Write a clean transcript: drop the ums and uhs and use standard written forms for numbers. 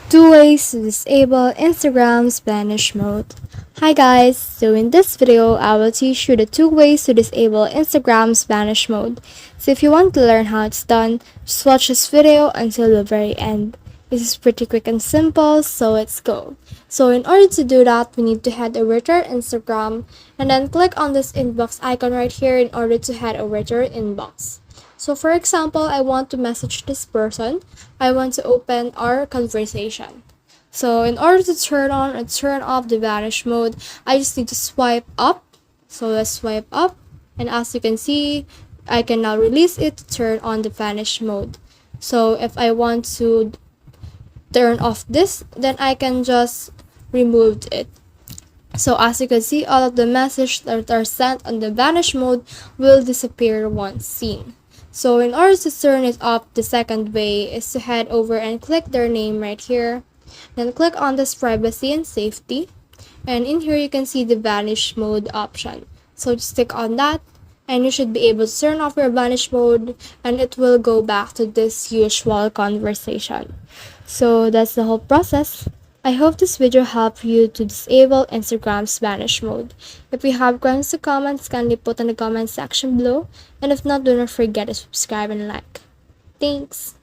Two ways to disable Instagram's Vanish mode. Hi guys, so in this video I will teach you the two ways to disable Instagram's Vanish mode. So if you want to learn how it's done, just watch this video until the very end. This is pretty quick and simple, so let's go. So in order to do that, we need to head over to our Instagram and then click on this inbox icon right here in order to head over to our inbox. So for example, I want to message this person. I want to open our conversation. So in order to turn on or turn off the vanish mode, I just need to swipe up. So let's swipe up. And as you can see, I can now release it to turn on the vanish mode. So if I want to turn off this, then I can just remove it. So as you can see, all of the messages that are sent on the vanish mode will disappear once seen. So in order to turn it off, the second way is to head over and click their name right here. Then click on this privacy and safety. And in here you can see the vanish mode option. So just click on that and you should be able to turn off your vanish mode and it will go back to this usual conversation. So that's the whole process. I hope this video helped you to disable Instagram's vanish mode. If you have questions or comments, kindly put in the comment section below. And if not, do not forget to subscribe and like. Thanks!